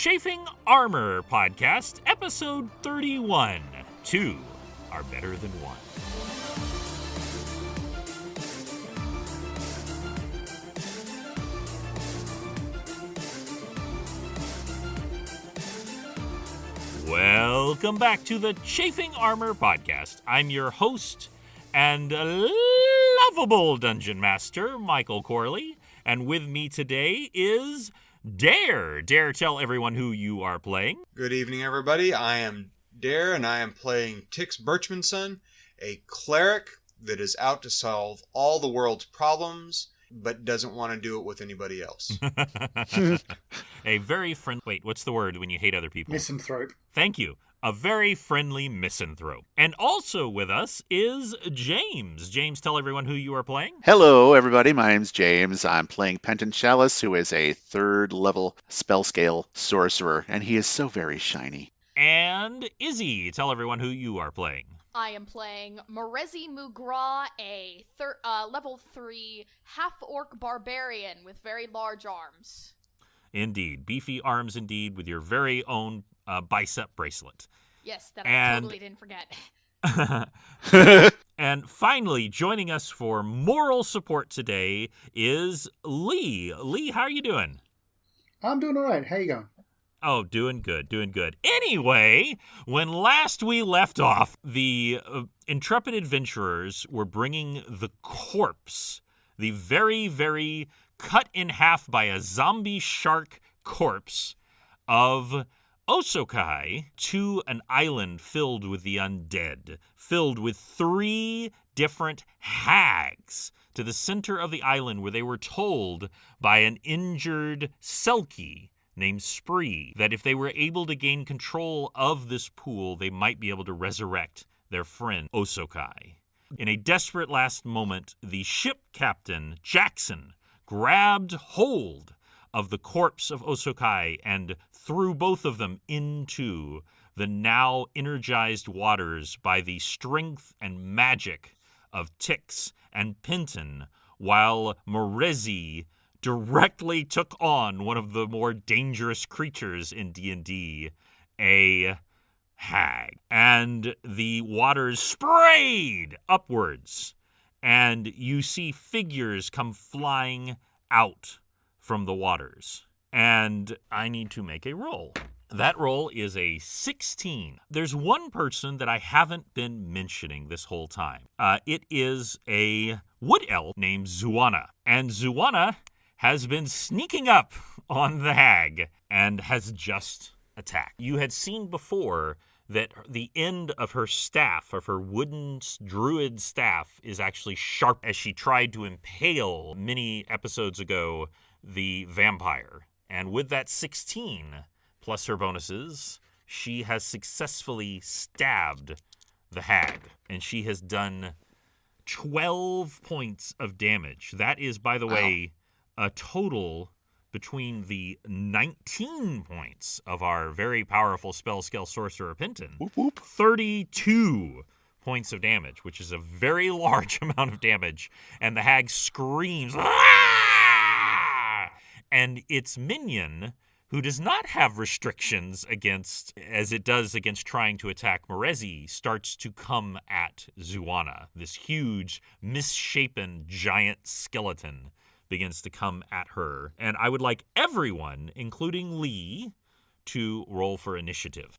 Chafing Armor Podcast, Episode 31. 2 are better than 1. Welcome back to the Chafing Armor Podcast. I'm your host and lovable Dungeon Master, Michael Corley, and with me today is Dare. Dare, tell everyone who you are playing. Good evening, everybody. I am Dare, and I am playing Tix Birchmanson, a cleric that is out to solve all the world's problems, but doesn't want to do it with anybody else. A very friendly... Wait, what's the word when you hate other people? Misanthrope. Thank you. A very friendly misanthrope. And also with us is James. James, tell everyone who you are playing. Hello, everybody. My name's James. I'm playing Penton Chalice, who is a third-level spell scale sorcerer, and he is so very shiny. And Izzy, tell everyone who you are playing. I am playing Morezi Mugra, a level 3 half-orc barbarian with very large arms. Indeed. Beefy arms indeed, with your very own bicep bracelet. Yes, that I totally didn't forget. And finally, joining us for moral support today is Lee. Lee, how are you doing? I'm doing all right. How you going? Oh, doing good, doing good. Anyway, when last we left off, the intrepid adventurers were bringing the corpse, the very, very cut in half by a zombie shark corpse of Osokai to an island filled with the undead, filled with 3 different hags to the center of the island where they were told by an injured Selkie named Spree that if they were able to gain control of this pool, they might be able to resurrect their friend Osokai. In a desperate last moment, the ship captain, Jackson, grabbed hold of the corpse of Osokai and threw both of them into the now energized waters by the strength and magic of Tix and Penton, while Morezi directly took on one of the more dangerous creatures in D&D, a hag. And the waters sprayed upwards, and you see figures come flying out from the waters. And I need to make a roll. That roll is a 16. There's one person that I haven't been mentioning this whole time. It is a wood elf named Zuana. And Zuana has been sneaking up on the hag and has just attacked. You had seen before that the end of her staff, of her wooden druid staff, is actually sharp as she tried to impale many episodes ago the vampire. And with that 16 plus her bonuses, she has successfully stabbed the hag. And she has done 12 points of damage. That is, by the way, a total between the 19 points of our very powerful spell scale sorcerer Penton, 32 points of damage, which is a very large amount of damage, and the hag screams, "Ah!" And its minion, who does not have restrictions against, as it does against trying to attack Morezi, starts to come at Zuana. This huge, misshapen, giant skeleton begins to come at her. And I would like everyone, including Lee, to roll for initiative.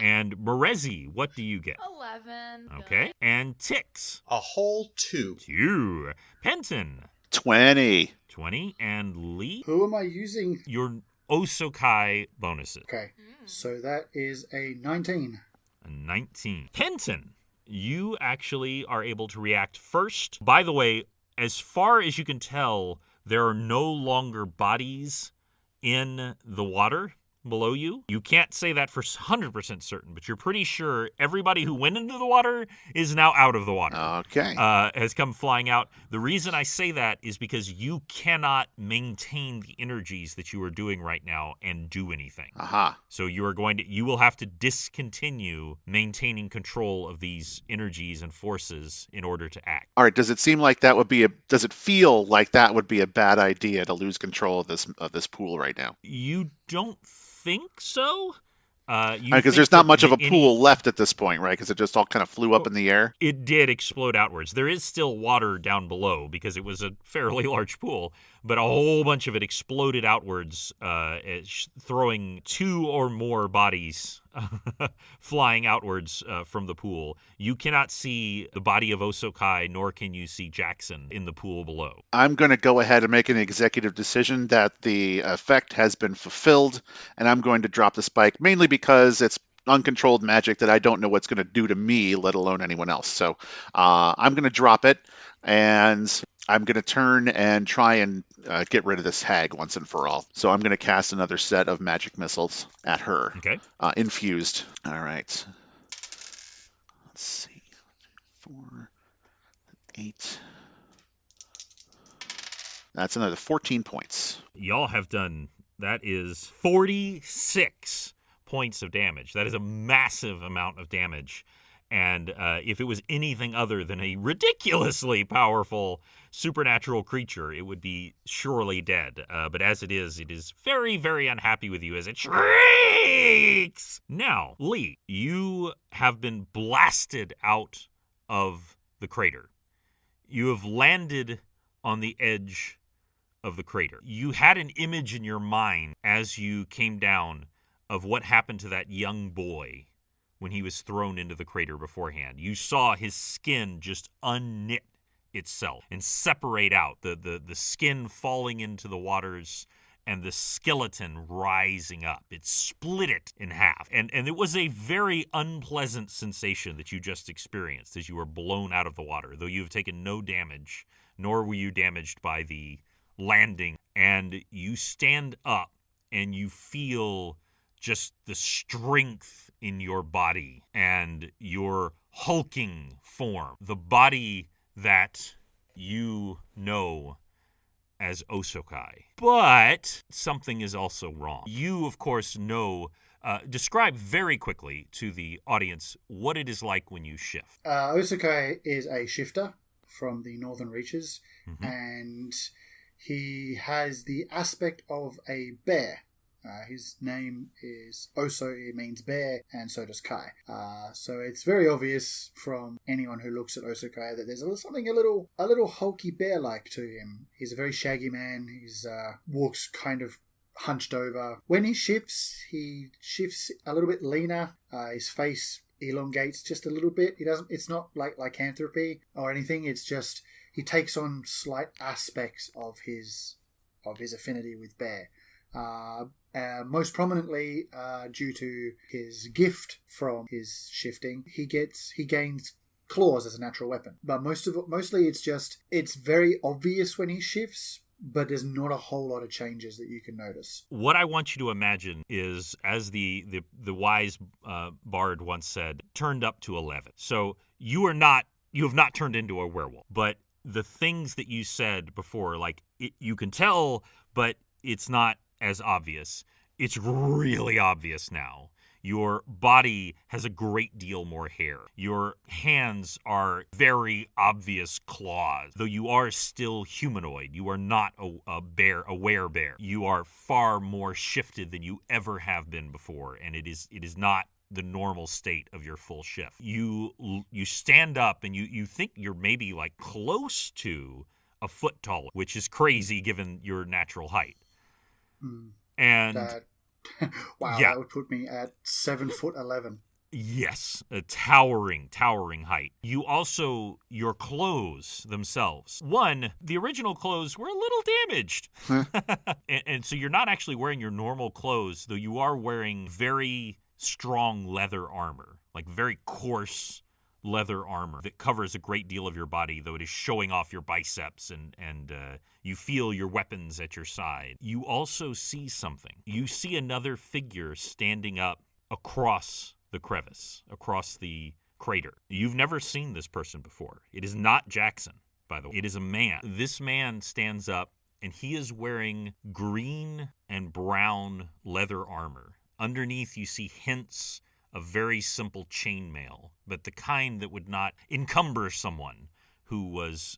And Morezi, what do you get? 11. Okay. Good. And Tix? A whole 2. 2. Penton? 20. 20. And Lee? Who am I using? Your Osokai bonuses. Okay, so that is a 19. A 19. Penton, you actually are able to react first. By the way, as far as you can tell, there are no longer bodies in the water below you. You can't say that for 100% certain, but you're pretty sure everybody who went into the water is now out of the water. Okay. Has come flying out. The reason I say that is because you cannot maintain the energies that you are doing right now and do anything. Aha. So you will have to discontinue maintaining control of these energies and forces in order to act. All right. Does it feel like that would be a bad idea to lose control of this pool right now? You don't think so. Because there's not much of a pool left at this point, right? Because it just all kind of flew up in the air. It did explode outwards. There is still water down below because it was a fairly large pool, but a whole bunch of it exploded outwards, throwing 2 or more bodies flying outwards from the pool. You cannot see the body of Osokai, nor can you see Jackson in the pool below. I'm going to go ahead and make an executive decision that the effect has been fulfilled, and I'm going to drop the spike, mainly because it's uncontrolled magic that I don't know what's going to do to me, let alone anyone else. So I'm going to drop it, and I'm going to turn and try and get rid of this hag once and for all. So I'm going to cast another set of magic missiles at her. Okay. Infused. All right. Let's see. 4, 8. That's another 14 points. Y'all have done, that is 46 points of damage. That is a massive amount of damage. And if it was anything other than a ridiculously powerful supernatural creature, it would be surely dead. But as it is very, very unhappy with you as it shrieks. Now, Lee, you have been blasted out of the crater. You have landed on the edge of the crater. You had an image in your mind as you came down of what happened to that young boy when he was thrown into the crater beforehand. You saw his skin just unknit itself and separate out, the skin falling into the waters and the skeleton rising up. It split it in half. And it was a very unpleasant sensation that you just experienced as you were blown out of the water, though you have taken no damage, nor were you damaged by the landing. And you stand up and you feel just the strength in your body and your hulking form, the body that you know as Osokai. But something is also wrong. You, of course, know, describe very quickly to the audience what it is like when you shift. Osokai is a shifter from the Northern Reaches, and he has the aspect of a bear. His name is Oso, it means bear, and so does Kai. So it's very obvious from anyone who looks at Osokai that there's something a little hulky bear-like to him. He's a very shaggy man. He's walks kind of hunched over. When he shifts a little bit leaner. His face elongates just a little bit. It's not like lycanthropy or anything. It's just he takes on slight aspects of his affinity with bear. Most prominently, due to his gift from his shifting, he gains claws as a natural weapon. But mostly it's very obvious when he shifts, but there's not a whole lot of changes that you can notice. What I want you to imagine is, as the wise bard once said, turned up to 11. So you have not turned into a werewolf, but the things that you said before, you can tell, but it's not as obvious. It's really obvious now. Your body has a great deal more hair. Your hands are very obvious claws. Though you are still humanoid, you are not a werebear. You are far more shifted than you ever have been before, and it is not the normal state of your full shift. You stand up and you think you're maybe close to a foot tall, which is crazy given your natural height. And wow, yeah. That would put me at 7'11". Yes, a towering height. Your clothes themselves. One, the original clothes were a little damaged. and so you're not actually wearing your normal clothes, though you are wearing very strong leather armor, very coarse leather armor that covers a great deal of your body, though it is showing off your biceps and you feel your weapons at your side. You also see something. You see another figure standing up across the crevice, across the crater. You've never seen this person before. It is not Jackson, by the way. It is a man. This man stands up and he is wearing green and brown leather armor. Underneath you see hints of very simple chainmail, but the kind that would not encumber someone who was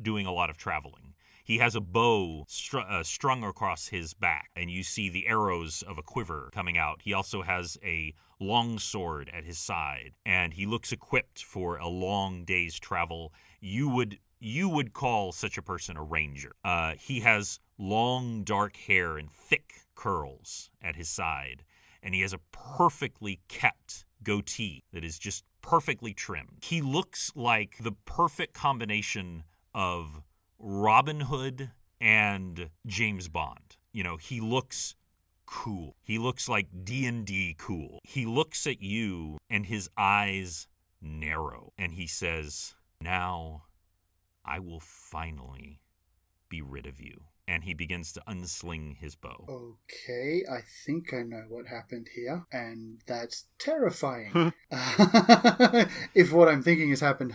doing a lot of traveling. He has a bow strung across his back, and you see the arrows of a quiver coming out. He also has a long sword at his side, and he looks equipped for a long day's travel. You would call such a person a ranger. He has long dark hair and thick curls at his side, and he has a perfectly kept goatee that is just perfectly trimmed. He looks like the perfect combination of Robin Hood and James Bond. You know, he looks cool. He looks like D&D cool. He looks at you and his eyes narrow, and he says, "Now I will finally be rid of you." And he begins to unsling his bow. Okay, I think I know what happened here, and that's terrifying. If what I'm thinking has happened,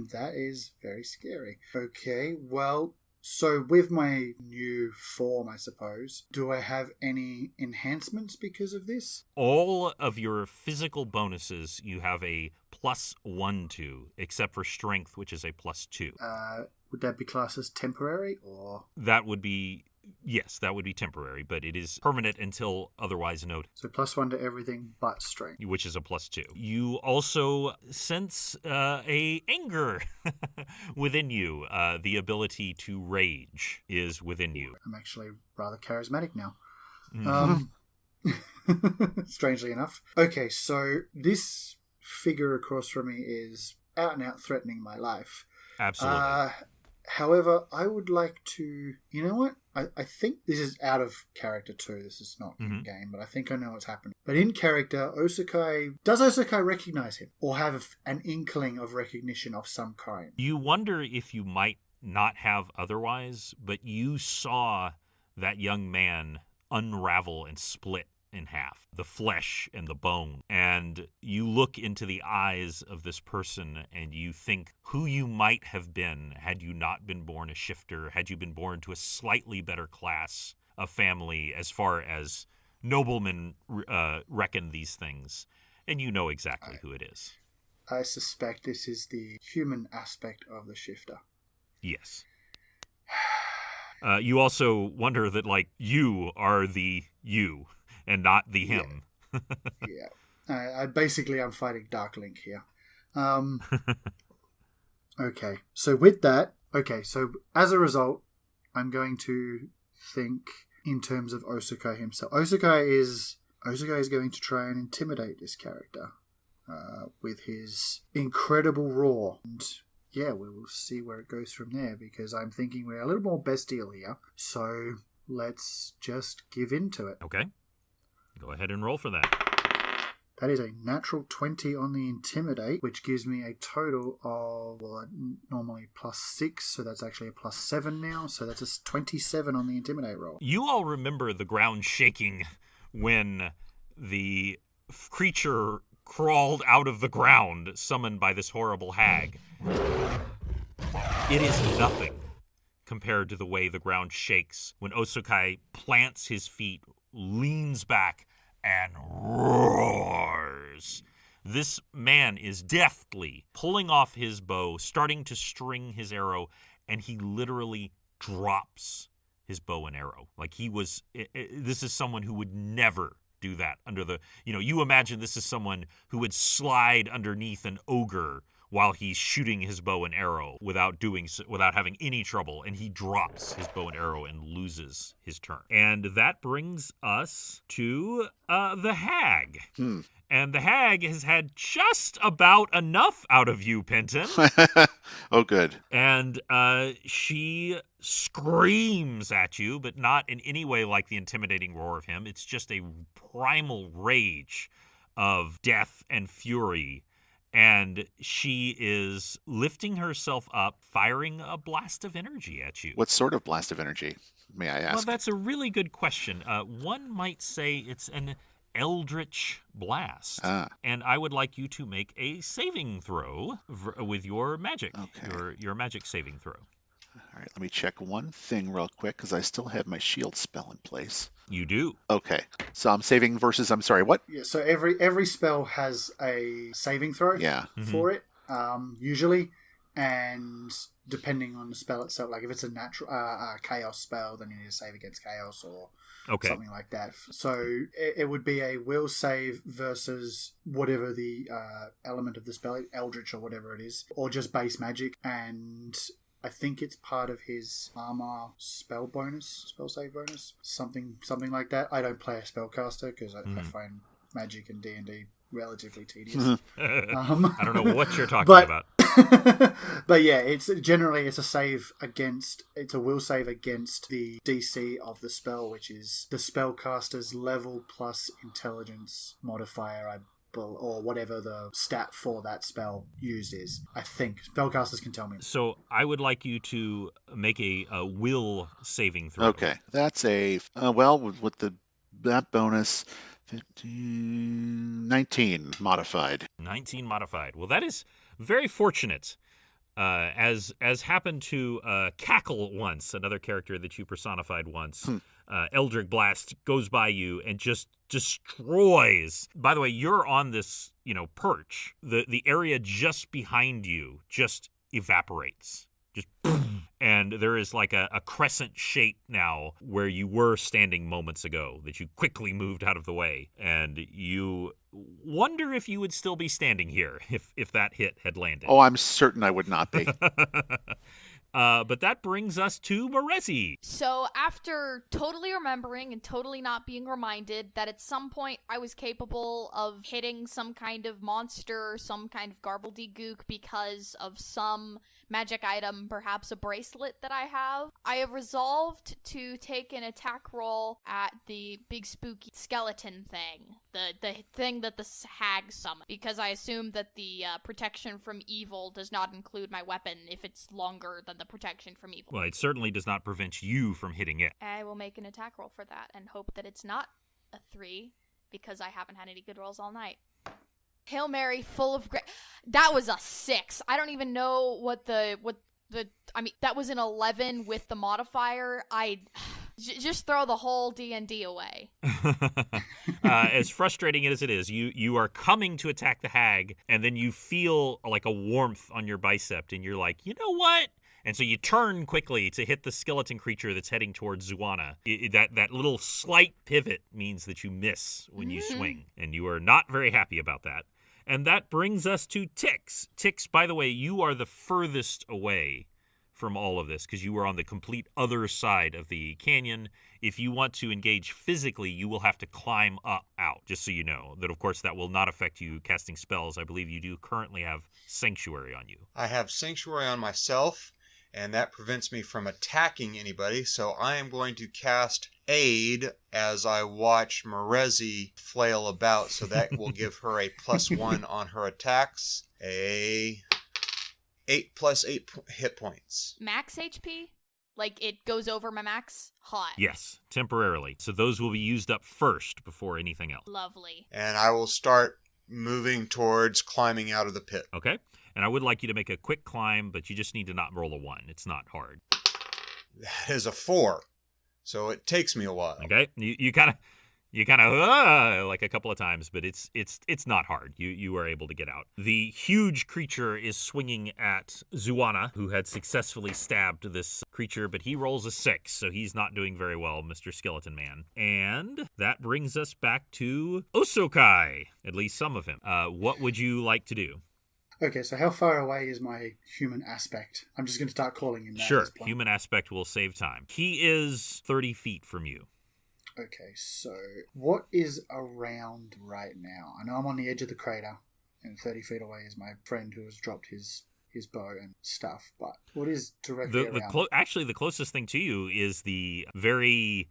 that is very scary. Okay, well, so with my new form, I suppose, do I have any enhancements because of this? All of your physical bonuses you have a +1 to, except for strength, which is a +2. Would that be classed as temporary, or? That would be, yes, that would be temporary, but it is permanent until otherwise noted. So +1 to everything but strength. Which is a +2. You also sense a anger within you. The ability to rage is within you. I'm actually rather charismatic now. Mm. Strangely enough. Okay, so this figure across from me is out and out threatening my life. Absolutely. However, I would like to... You know what? I think this is out of character too. This is not in-game, but I think I know what's happening. But in character, does Osakai recognize him? Or have an inkling of recognition of some kind? You wonder if you might not have otherwise, but you saw that young man unravel and split in half, the flesh and the bone. And you look into the eyes of this person and you think who you might have been had you not been born a shifter, had you been born to a slightly better class of family as far as noblemen reckon these things. And you know exactly who it is. I suspect this is the human aspect of the shifter. Yes. You also wonder that, like, you are the you and not the him. Yeah. I'm fighting Dark Link here. Okay. So with that, so as a result, I'm going to think in terms of Osakai himself. Osakai is going to try and intimidate this character with his incredible roar. And yeah, we will see where it goes from there, because I'm thinking we're a little more bestial here. So let's just give in to it. Okay. Go ahead and roll for that. That is a natural 20 on the Intimidate, which gives me a total of, normally +6, so that's actually a +7 now. So that's a 27 on the Intimidate roll. You all remember the ground shaking when the creature crawled out of the ground, summoned by this horrible hag. It is nothing compared to the way the ground shakes when Osakai plants his feet, leans back, and roars. This man is deftly pulling off his bow, starting to string his arrow, and he literally drops his bow and arrow. Like this is someone who would never do that you imagine this is someone who would slide underneath an ogre while he's shooting his bow and arrow without having any trouble, and he drops his bow and arrow and loses his turn. And that brings us to the hag. And the hag has had just about enough out of you, Penton. Oh, good. And she screams at you, but not in any way like the intimidating roar of him. It's just a primal rage of death and fury. And she is lifting herself up, firing a blast of energy at you. What sort of blast of energy, may I ask? Well, that's a really good question. One might say it's an eldritch blast. And I would like you to make a saving throw with your magic. Okay. Your magic saving throw. All right, let me check one thing real quick, because I still have my shield spell in place. You do. Okay, so I'm saving versus, I'm sorry, what? Yeah, so every spell has a saving throw for it, usually. and depending on the spell itself, like if it's a natural chaos spell, then you need to save against chaos or something like that. So it would be a will save versus whatever the element of the spell, eldritch or whatever it is, or just base magic. And I think it's part of his armor spell save bonus, something like that. I don't play a spellcaster because I find magic and D&D relatively tedious. I don't know what you're talking about. But yeah, it's a save against. It's a will save against the DC of the spell, which is the spellcaster's level plus intelligence modifier, or whatever the stat for that spell used is. I think spellcasters can tell me. So I would like you to make a will saving throw. Okay, that's a with that bonus. 15, 19 modified. 19 modified. Well, that is very fortunate. As happened to Cackle once, another character that you personified once. Eldritch Blast goes by you and just destroys. By the way, you're on this, perch. The area just behind you just evaporates. Just and there is like a crescent shape now where you were standing moments ago that you quickly moved out of the way, and you wonder if you would still be standing here if that hit had landed. Oh, I'm certain I would not be. But that brings us to Morezi. So after totally remembering and totally not being reminded that at some point I was capable of hitting some kind of monster, some kind of garbledy-gook because of some magic item, perhaps a bracelet that I have resolved to take an attack roll at the big spooky skeleton thing. The thing that the hag summoned. Because I assume that the protection from evil does not include my weapon if it's longer than the protection from evil. Well, it certainly does not prevent you from hitting it. I will make an attack roll for that and hope that it's not a 3 because I haven't had any good rolls all night. Hail Mary, full of grace. That was a 6. I don't even know what the I mean, that was an 11 with the modifier. Just throw the whole D&D away. As frustrating as it is, you are coming to attack the hag, and then you feel like a warmth on your bicep, and you're like, you know what? And so you turn quickly to hit the skeleton creature that's heading towards Zuana. That little slight pivot means that you miss when you swing, and you are not very happy about that. And that brings us to Tix. Tix, by the way, you are the furthest away from all of this because you are on the complete other side of the canyon. If you want to engage physically, you will have to climb out, just so you know. That, of course, that will not affect you casting spells. I believe you do currently have Sanctuary on you. I have Sanctuary on myself, and that prevents me from attacking anybody, so I am going to cast Aid as I watch Morezi flail about, so that will give her a +1 on her attacks. 8 + 8 hit points. Max HP? Like, it goes over my max? Hot. Yes, temporarily. So those will be used up first before anything else. Lovely. And I will start moving towards climbing out of the pit. Okay. And I would like you to make a quick climb, but you just need to not roll a 1. It's not hard. That is a 4. So it takes me a while. Okay. You kind of like a couple of times, but it's not hard. You are able to get out. The huge creature is swinging at Zuana, who had successfully stabbed this creature, but he rolls a 6, so he's not doing very well, Mr. Skeleton Man. And that brings us back to Osokai, at least some of him. What would you like to do? Okay, so how far away is my human aspect? I'm just going to start calling him that. Sure, at this point. human aspect will save time. He is 30 feet from you. Okay, so what is around right now? I know I'm on the edge of the crater, and 30 feet away is my friend who has dropped his bow and stuff, but what is directly around? Actually, the closest thing to you is the very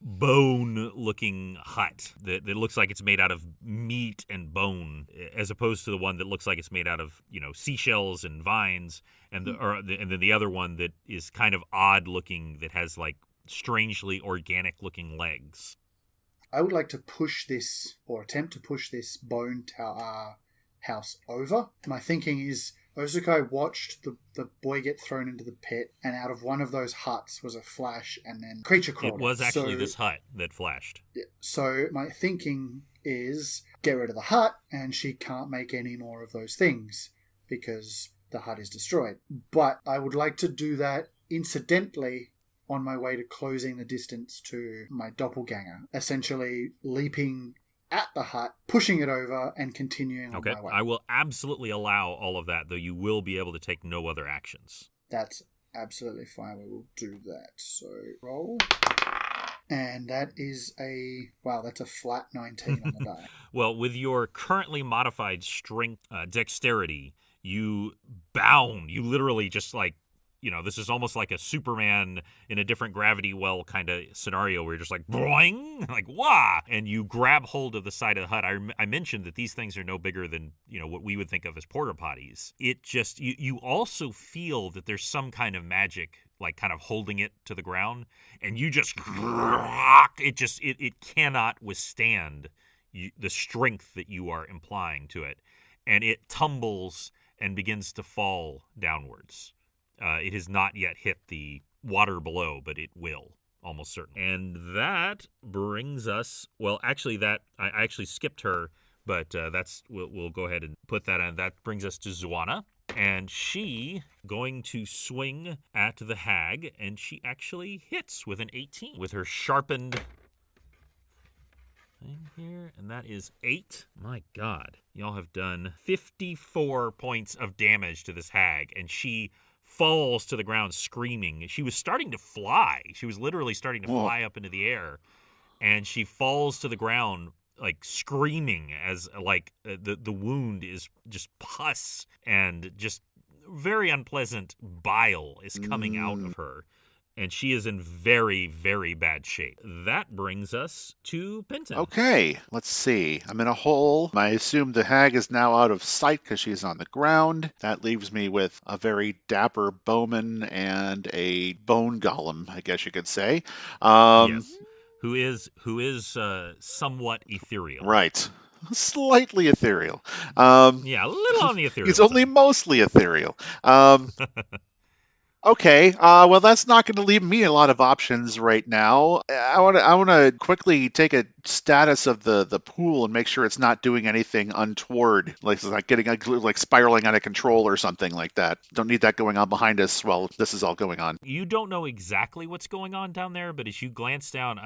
bone-looking hut that looks like it's made out of meat and bone, as opposed to the one that looks like it's made out of, seashells and vines, and then the other one that is kind of odd-looking that has like strangely organic-looking legs. I would like to push this, or attempt to push this bone house over. My thinking is, Osokai watched the boy get thrown into the pit, and out of one of those huts was a flash, and then creature crawled. It was actually this hut that flashed. So my thinking is, get rid of the hut, and she can't make any more of those things, because the hut is destroyed. But I would like to do that incidentally on my way to closing the distance to my doppelganger, essentially leaping at the hut, pushing it over, and continuing on my way. I will absolutely allow all of that, though you will be able to take no other actions. That's absolutely fine. We will do that. So roll. And that is that's a flat 19 on the die. Well, with your currently modified strength, dexterity, you bound. You literally just this is almost like a Superman in a different gravity well kind of scenario where you're just like, boing, like, wah! And you grab hold of the side of the hut. I mentioned that these things are no bigger than, what we would think of as porta potties. It just, you also feel that there's some kind of magic, like kind of holding it to the ground. And you just, it cannot withstand the strength that you are implying to it. And it tumbles and begins to fall downwards. It has not yet hit the water below, but it will, almost certainly. And that brings us, I actually skipped her, but we'll go ahead and put that in. That brings us to Zuana, and she going to swing at the hag, and she actually hits with an 18 with her sharpened thing here, and that is 8. My God, y'all have done 54 points of damage to this hag, and she falls to the ground screaming. She was starting to fly. She was literally starting to fly up into the air, and she falls to the ground like screaming as the wound is just pus and just very unpleasant bile is coming out of her. And she is in very, very bad shape. That brings us to Penton. Okay, let's see. I'm in a hole. I assume the hag is now out of sight because she's on the ground. That leaves me with a very dapper bowman and a bone golem, I guess you could say. Yes. Who is somewhat ethereal. Right. Slightly ethereal. A little on the ethereal He's side. only mostly ethereal. Okay, well, that's not going to leave me a lot of options right now. I want to quickly take a status of the pool and make sure it's not doing anything untoward, like it's not getting like spiraling out of control or something like that. Don't need that going on behind us while this is all going on. You don't know exactly what's going on down there, but as you glance down,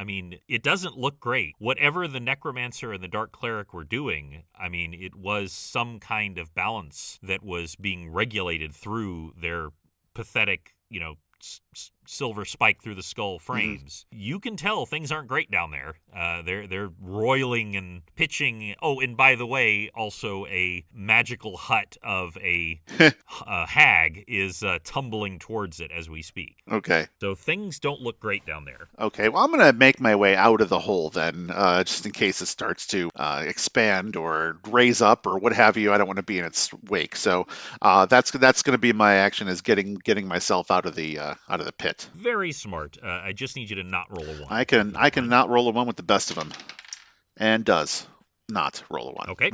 it doesn't look great. Whatever the necromancer and the dark cleric were doing, it was some kind of balance that was being regulated through their pathetic, silver spike through the skull frames. You can tell things aren't great down there. They're roiling and pitching. Oh, and by the way, also a magical hut of a hag is tumbling towards it as we speak. Okay. So things don't look great down there. Okay, well, I'm going to make my way out of the hole then, just in case it starts to expand or raise up or what have you. I don't want to be in its wake. So that's going to be my action, is getting myself out of the pit. Very smart. I just need you to not roll a 1. I can not roll a 1 with the best of them, and does not roll a 1. Okay.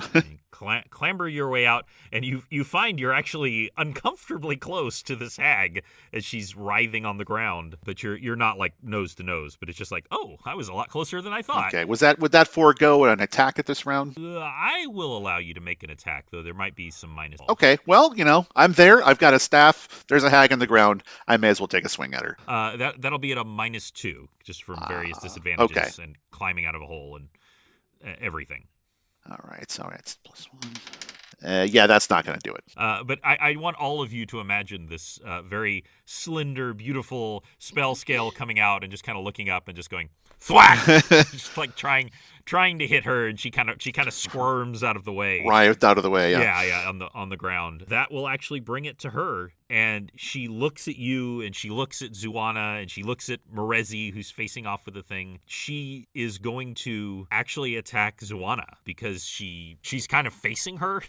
Clamber your way out, and you find you're actually uncomfortably close to this hag as she's writhing on the ground. But you're not like nose to nose, but it's just like, oh, I was a lot closer than I thought. Okay. Would that forego an attack at this round? I will allow you to make an attack, though there might be some minus. Okay. Well, I'm there. I've got a staff. There's a hag on the ground. I may as well take a swing at her. That'll be at a -2, just from various disadvantages and climbing out of a hole and everything. All right, so it's +1. Yeah, that's not going to do it. But I want all of you to imagine this very slender, beautiful spell scale coming out and just kind of looking up and just going thwack, just like trying to hit her, and she kind of squirms out of the way. Right out of the way. Yeah, on the ground. That will actually bring it to her, and she looks at you, and she looks at Zuana, and she looks at Merezi, who's facing off with the thing. She is going to actually attack Zuana because she's kind of facing her.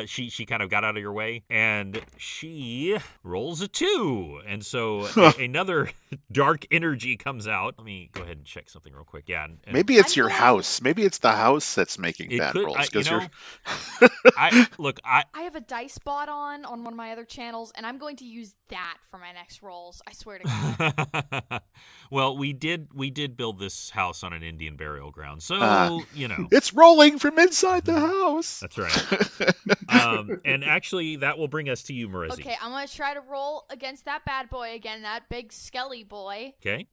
She kind of got out of your way, and she rolls a 2, and so another dark energy comes out. Let me go ahead and check something real quick. Yeah, maybe it's your house. house. Maybe it's the house that's making It bad could, rolls. you 'Cause know, you're... I have a dice bot on one of my other channels, and I'm going to use that for my next rolls. I swear to God. Well, we did build this house on an Indian burial ground, so It's rolling from inside the house. That's right. And actually, that will bring us to you, Marissa. Okay, I'm going to try to roll against that bad boy again, that big skelly boy. Okay.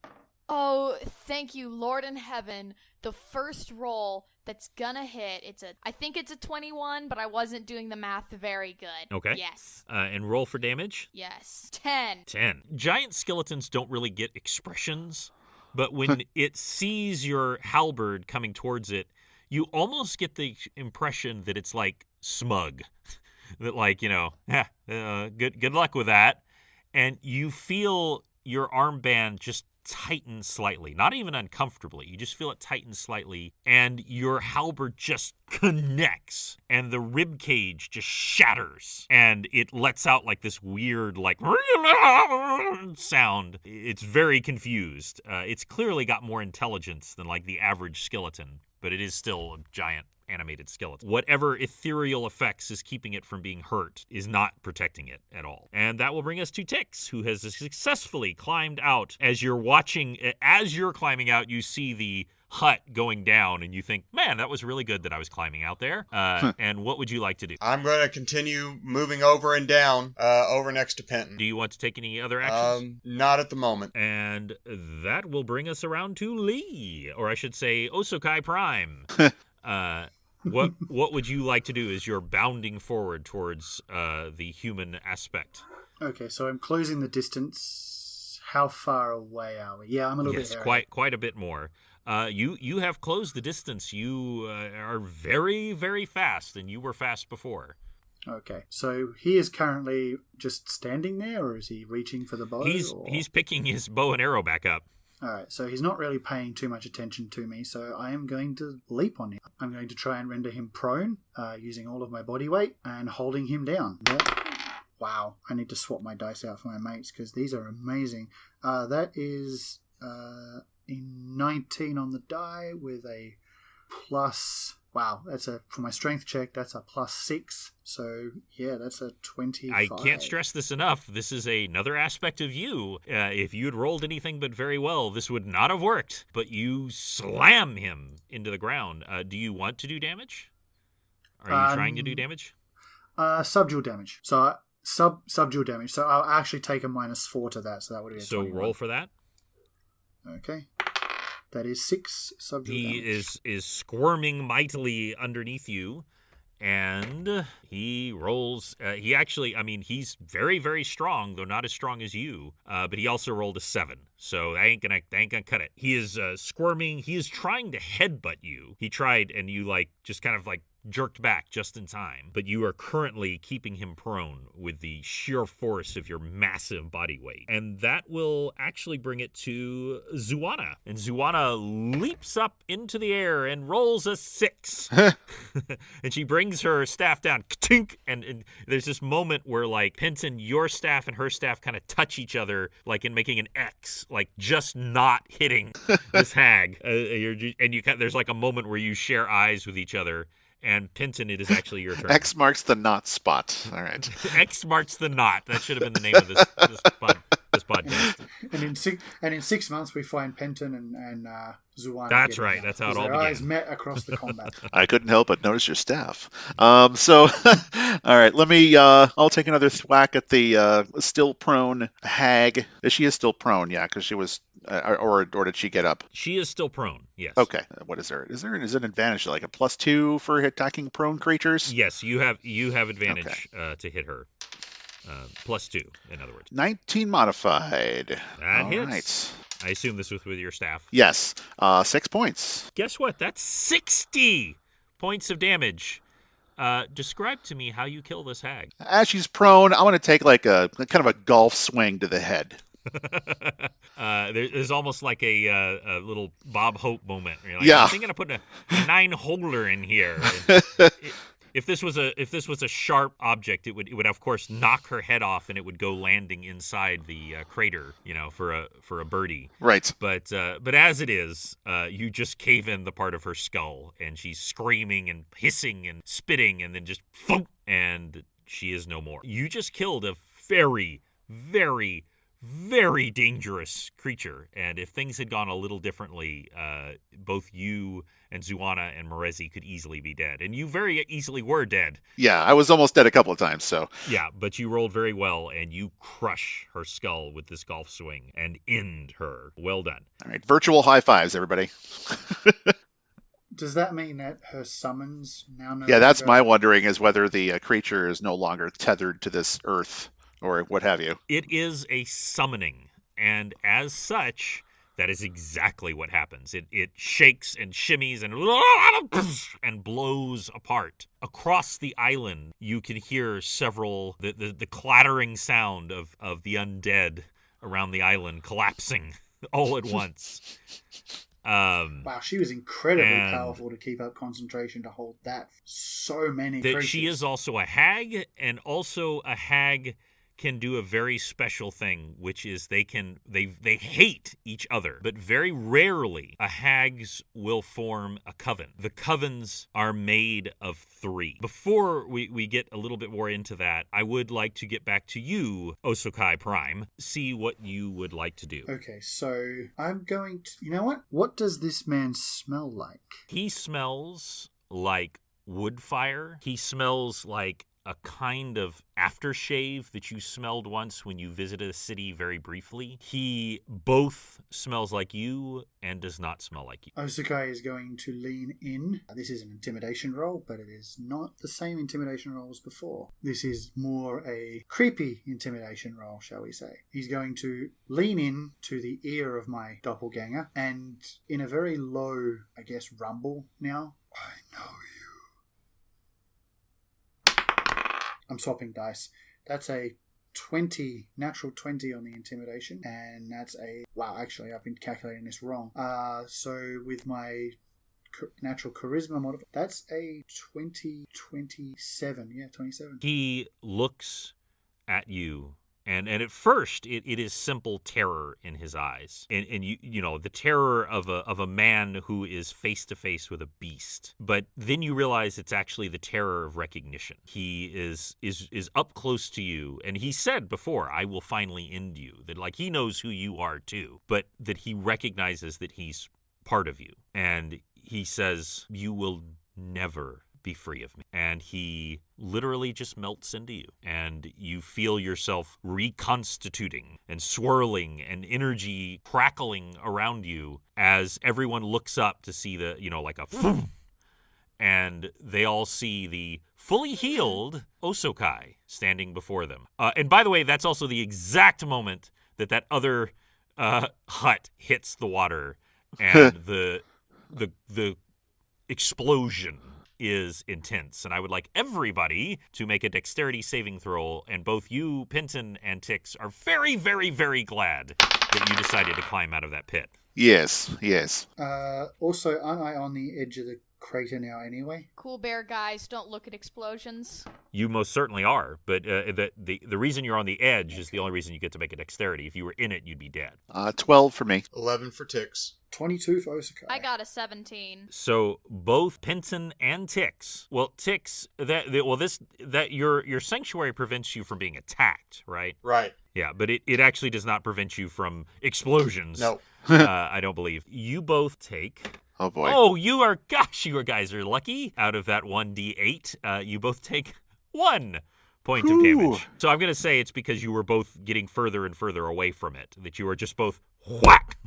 Oh, thank you, Lord in heaven. The first roll that's gonna hit, I think it's a 21, but I wasn't doing the math very good. Okay. Yes. And roll for damage. Yes. 10. 10. Giant skeletons don't really get expressions, but when it sees your halberd coming towards it, you almost get the impression that it's like smug. That good luck with that. And you feel your armband just tighten slightly, not even uncomfortably. You just feel it tighten slightly, and your halberd just connects, and the rib cage just shatters, and it lets out like this weird sound. It's very confused. It's clearly got more intelligence than like the average skeleton, but it is still a giant animated skeleton. Whatever ethereal effects is keeping it from being hurt is not protecting it at all. And that will bring us to Tix, who has successfully climbed out. As you're climbing out, you see the hut going down, and you think, man, that was really good that I was climbing out there. And what would you like to do? I'm going to continue moving over and down, over next to Penton. Do you want to take any other actions? Not at the moment. And that will bring us around to Lee, or I should say Osokai Prime. What would you like to do as you're bounding forward towards the human aspect? Okay, so I'm closing the distance. How far away are we? Yeah, I'm a little bit area. quite a bit more. You have closed the distance. You are very, very fast, and you were fast before. Okay, so he is currently just standing there, or is he reaching for the bow? He's picking his bow and arrow back up. Alright, so he's not really paying too much attention to me, so I am going to leap on him. I'm going to try and render him prone, using all of my body weight, and holding him down. Wow, I need to swap my dice out for my mates, because these are amazing. That is a 19 on the die with a plus... Wow, for my strength check, that's a +6. So, yeah, that's a 25. I can't stress this enough. This is another aspect of you. If you had rolled anything but very well, this would not have worked. But you slam him into the ground. Do you want to do damage? Are you trying to do damage? Subdual damage. So, subdual damage. So, I'll actually take a -4 to that. So, that would be a 21. Roll for that. Okay. That is 6 subdual damage. He is squirming mightily underneath you, and he rolls. He's very, very strong, though not as strong as you. But he also rolled a 7, so that ain't gonna cut it. He is squirming. He is trying to headbutt you. He tried, and you just kind of jerked back just in time, but you are currently keeping him prone with the sheer force of your massive body weight. And that will actually bring it to Zuana. And Zuana leaps up into the air and rolls a 6. And she brings her staff down, ka-tink, and there's this moment where Penton, your staff and her staff kind of touch each other, in making an X, just not hitting this hag. There's a moment where you share eyes with each other. And Penton, it is actually your turn. X marks the not spot. All right. X marks the not. That should have been the name of this podcast. And in 6 months, we find Penton and Zuana. That's right. That's how it all began. Their eyes met across the combat. I couldn't help but notice your staff. All right. Let me. I'll take another thwack at the still prone hag. She is still prone, yeah, because she was. Or did she get up? She is still prone. Yes. Okay. What is there? Is there an advantage, like a +2 for attacking prone creatures? Yes, you have advantage to hit her. +2, in other words. 19 modified. That All hits. Right. I assume this was with your staff. Yes. 6 points. Guess what? That's 60 points of damage. Describe to me how you kill this hag. As she's prone, I want to take a kind of a golf swing to the head. There's almost like a little Bob Hope moment. Where you're Yeah. I think I'm going to put a 9-holder in here. If this was a sharp object, it would of course knock her head off, and it would go landing inside the crater, for a birdie. Right. But as it is, you just cave in the part of her skull, and she's screaming and hissing and spitting, and then just thump, and she is no more. You just killed a very, very, very dangerous creature, and if things had gone a little differently, both you and Zuana and Morezi could easily be dead, and you very easily were dead. Yeah, I was almost dead a couple of times, so. Yeah, but you rolled very well, and you crush her skull with this golf swing and end her. Well done. All right, virtual high fives, everybody. Does that mean that her summons now no Yeah, that's longer- my wondering, is whether the creature is no longer tethered to this earth or what have you. It is a summoning, and as such, that is exactly what happens. It shakes and shimmies and blows apart. Across the island, you can hear the clattering sound of the undead around the island collapsing all at once. Wow, she was incredibly and- powerful to keep up concentration to hold that. So many creatures. She is also a hag, and also a hag can do a very special thing, which is they hate each other, but very rarely a hags will form a coven. The covens are made of 3. Before we get a little bit more into that, I would like to get back to you, Osokai Prime, see what you would like to do. Okay, so I'm going to... You know what? What does this man smell like? He smells like wood fire. He smells like a kind of aftershave that you smelled once when you visited a city very briefly. He both smells like you and does not smell like you. Osokai is going to lean in. This is an intimidation roll, but it is not the same intimidation roll as before. This is more a creepy intimidation roll, shall we say. He's going to lean in to the ear of my doppelganger, and in a very low, I guess, rumble now, I know you. I'm swapping dice. That's a 20, natural 20 on the intimidation, and that's a... Wow, actually, I've been calculating this wrong. So with my natural charisma modifier, that's a 27. Yeah, 27. He looks at you, and at first it is simple terror in his eyes, and you know the terror of a man who is face to face with a beast. But then you realize it's actually the terror of recognition. He is up close to you, and he said before, "I will finally end you." That like he knows who you are too, but that he recognizes that he's part of you, and he says, "You will never be free of me." And he literally just melts into you, and you feel yourself reconstituting and swirling and energy crackling around you as everyone looks up to see the, like a boom, and they all see the fully healed Osokai standing before them. And by the way, that's also the exact moment that other hut hits the water, and the explosion is intense. And I would like everybody to make a dexterity saving throw, and both you, Penton, and Tix are very, very, very glad that you decided to climb out of that pit. Yes. Also, aren't I on the edge of the crater now anyway? Cool bear guys, don't look at explosions. You most certainly are, but the reason you're on the edge is the only reason you get to make a dexterity. If you were in it, you'd be dead. 12 for me. 11 for Tix. 22 for Osokai. I got a 17. So both Penton and Tix. Well, Tix, your sanctuary prevents you from being attacked, right? Right. Yeah, but it actually does not prevent you from explosions. No. I don't believe. You both take... Oh, boy. Oh, you guys are lucky. Out of that 1d8, you both take 1 point of damage. So I'm going to say it's because you were both getting further and further away from it, that you were just both whack,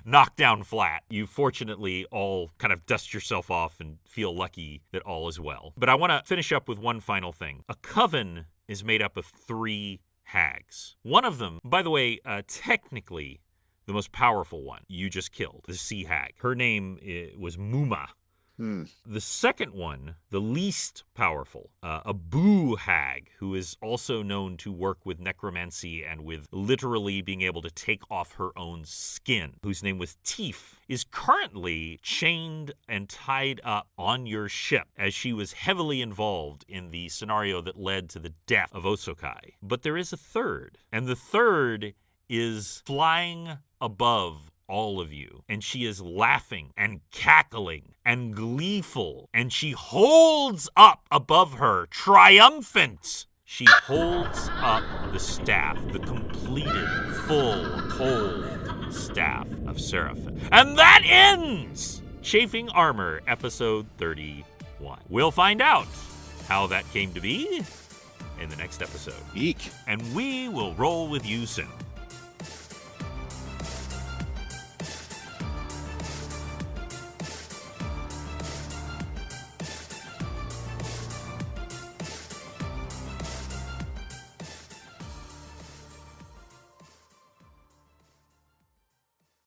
knocked down flat. You fortunately all kind of dust yourself off and feel lucky that all is well. But I want to finish up with one final thing. A coven is made up of 3 hags. One of them, by the way, technically... the most powerful one you just killed, the sea hag. Her name was Muma, The second one, the least powerful, a boo hag, who is also known to work with necromancy and with literally being able to take off her own skin, whose name was Teef, is currently chained and tied up on your ship, as she was heavily involved in the scenario that led to the death of Osokai. But there is a third, and the third is flying above all of you, and she is laughing and cackling and gleeful, and she holds up above her, triumphant. She holds up the staff, the completed, full, whole staff of Seraphim. And that ends Chafing Armor, episode 31. We'll find out how that came to be in the next episode. Eek. And we will roll with you soon.